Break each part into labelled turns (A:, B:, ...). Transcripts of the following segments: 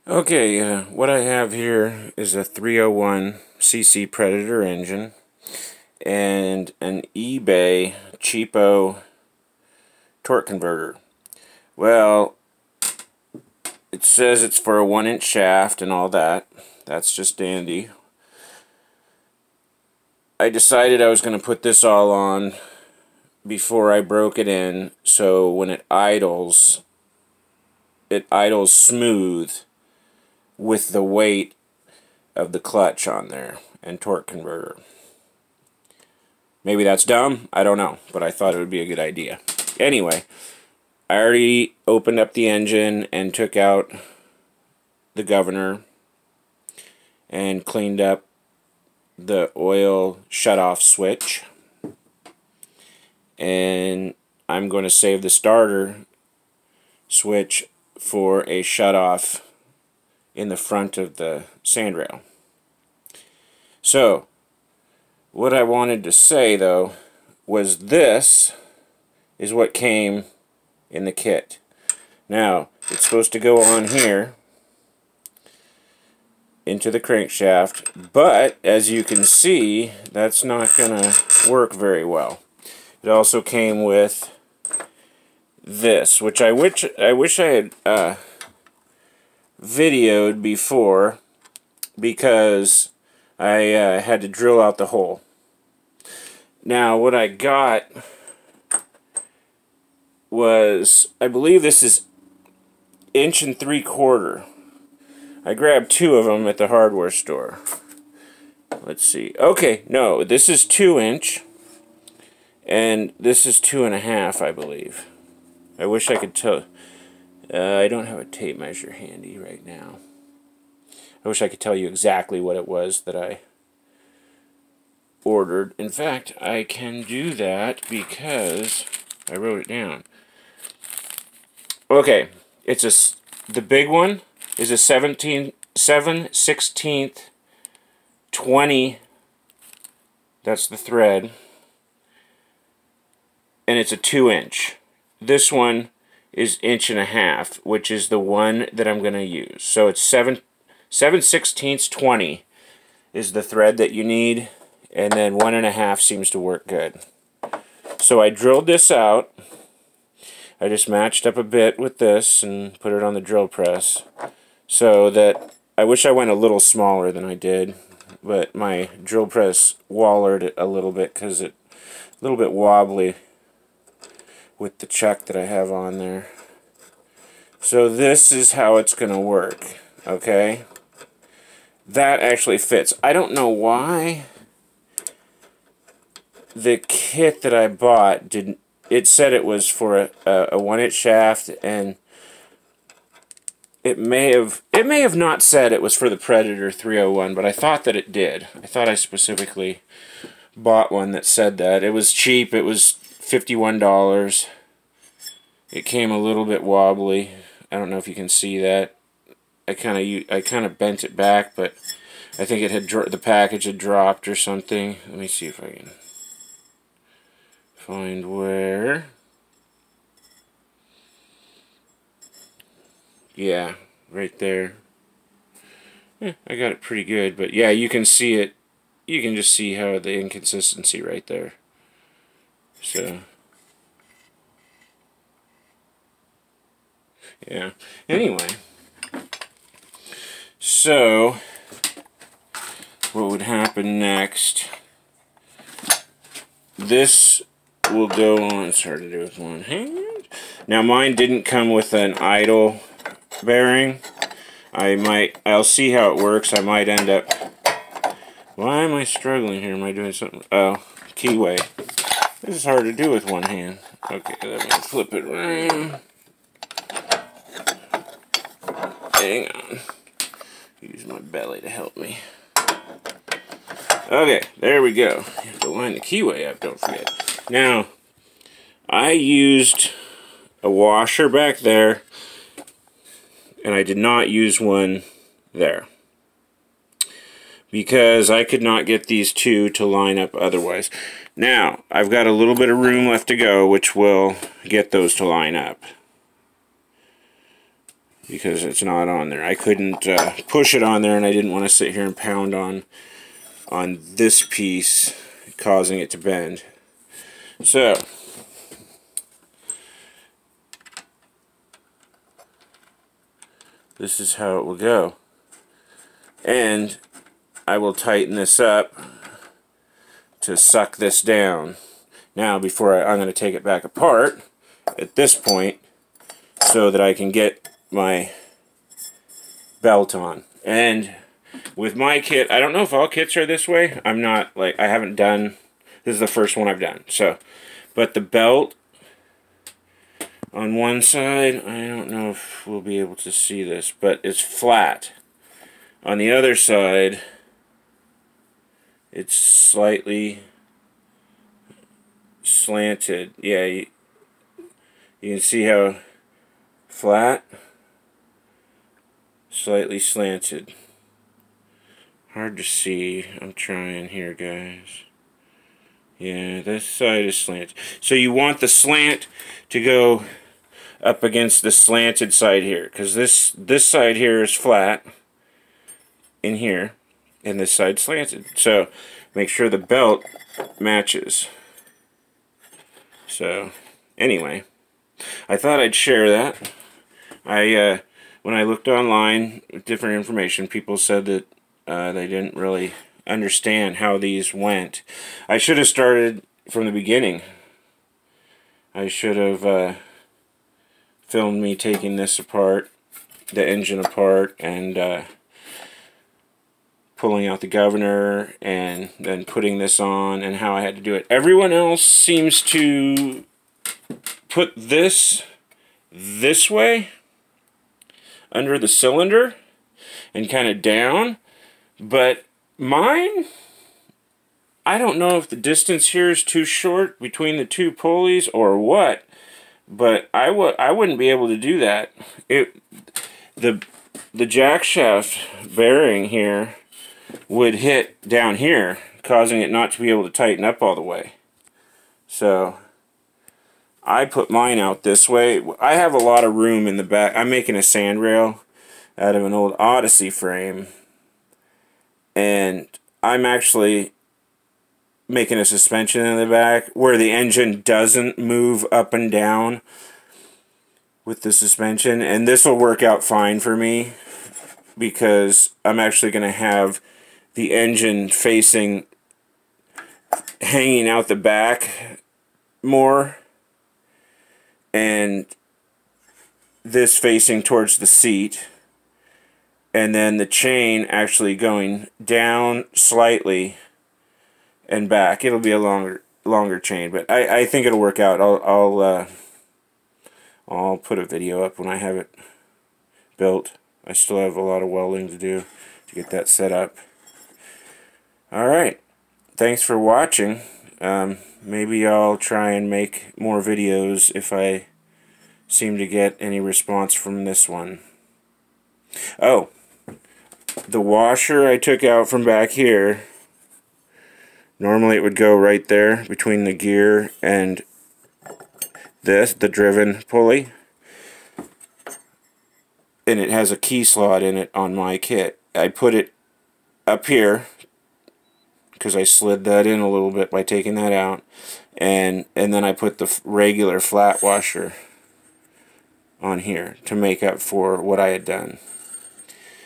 A: Okay, what I have here is a 301cc Predator engine and an eBay cheapo torque converter. Well, it says it's for a 1-inch shaft and all that. That's just dandy. I decided I was going to put this all on before I broke it in, so when it idles smooth with the weight of the clutch on there and torque converter. Maybe that's dumb, I don't know, but I thought it would be a good idea. Anyway, I already opened up the engine and took out the governor and cleaned up the oil shutoff switch, and I'm going to save the starter switch for a shutoff in the front of the sandrail. So, what I wanted to say though was this is what came in the kit. Now, it's supposed to go on here into the crankshaft, but as you can see, that's not gonna work very well. It also came with this, which I wish I had videoed before, because I had to drill out the hole. Now what I got was, I believe this is 1 3/4 inches. I grabbed 2 of them at the hardware store. Let's see. Okay, no, this is 2-inch and this is 2.5, I believe. I wish I could tell. I don't have a tape measure handy right now. I wish I could tell you exactly what it was that I ordered. In fact, I can do that because I wrote it down. Okay, the big one is a 7/16 20. That's the thread, and it's a 2-inch. This one is 1.5 inches, which is the one that I'm going to use. So it's 7/16 20 is the thread that you need, and then 1.5 seems to work good. So I drilled this out. I just matched up a bit with this and put it on the drill press, so that I wish I went a little smaller than I did, but my drill press wallered it a little bit because it's a little bit wobbly with the chuck that I have on there. So this is how it's going to work, okay? That actually fits. I don't know why the kit that I bought didn't. It said it was for a 1-inch shaft, and it may have not said it was for the Predator 301, but I thought that it did. I thought I specifically bought one that said that. It was cheap. It was $51. It came a little bit wobbly. I don't know if you can see that. I kind of bent it back, but I think it had the package had dropped or something. Let me see if I can find where. Yeah, right there. I got it pretty good, but yeah, you can see it. You can just see how the inconsistency right there. So, yeah. Anyway, so what would happen next? This will go on. It's hard to do with one hand. Now mine didn't come with an idle bearing. I'll see how it works. I might end up. Why am I struggling here? Am I doing something? Oh, keyway. This is hard to do with one hand. Okay, let me flip it around. Hang on. Use my belly to help me. Okay, there we go. You have to line the keyway up, don't forget. Now, I used a washer back there, and I did not use one there, because I could not get these two to line up otherwise. Now, I've got a little bit of room left to go, which will get those to line up. because it's not on there. I couldn't push it on there, and I didn't want to sit here and pound on this piece, causing it to bend. So this is how it will go. And I will tighten this up to suck this down. Now, before I'm going to take it back apart at this point so that I can get my belt on. And with my kit, I don't know if all kits are this way. I'm not, like, I haven't done, this is the first one I've done. So, but the belt on one side, I don't know if we'll be able to see this, but it's flat. On the other side, it's slightly slanted. Yeah, you can see how flat, slightly slanted. Hard to see. I'm trying here, guys. Yeah, this side is slanted. So you want the slant to go up against the slanted side here, because this side here is flat in here, and this side slanted. So make sure the belt matches. So anyway, I thought I'd share that. When I looked online with different information, people said that they didn't really understand how these went. I should have started from the beginning. I should have filmed me taking this apart, the engine apart, and pulling out the governor, and then putting this on, and how I had to do it. Everyone else seems to put this way under the cylinder and kind of down, but mine, I don't know if the distance here is too short between the two pulleys or what, but I wouldn't be able to do that. The jack shaft bearing here would hit down here, causing it not to be able to tighten up all the way. So I put mine out this way. I have a lot of room in the back. I'm making a sandrail out of an old Odyssey frame, and I'm actually making a suspension in the back where the engine doesn't move up and down with the suspension, and this will work out fine for me because I'm actually going to have the engine hanging out the back more, and this facing towards the seat, and then the chain actually going down slightly and back. It'll be a longer chain, but I think it'll work out. I'll put a video up when I have it built. I still have a lot of welding to do to get that set up. Alright, thanks for watching. Maybe I'll try and make more videos if I seem to get any response from this one. Oh, the washer I took out from back here, normally it would go right there between the gear and the driven pulley, and it has a key slot in it on my kit. I put it up here because I slid that in a little bit by taking that out, and then I put the regular flat washer on here to make up for what I had done.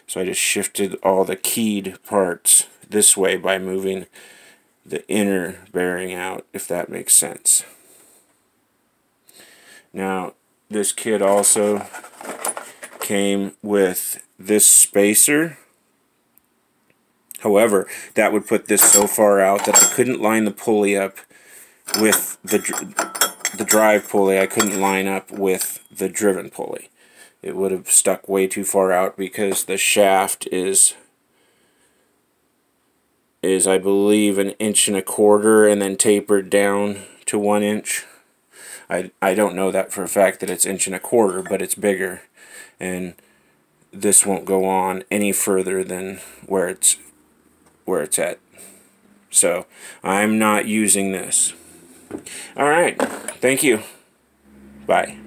A: So I just shifted all the keyed parts this way by moving the inner bearing out, if that makes sense. Now, this kit also came with this spacer. However, that would put this so far out that I couldn't line the pulley up with the drive pulley. I couldn't line up with the driven pulley. It would have stuck way too far out because the shaft is I believe 1.25 inches and then tapered down to 1 inch. I don't know that for a fact that it's 1.25 inches, but it's bigger, and this won't go on any further than where it's at. So I'm not using this. Alright, thank you. Bye.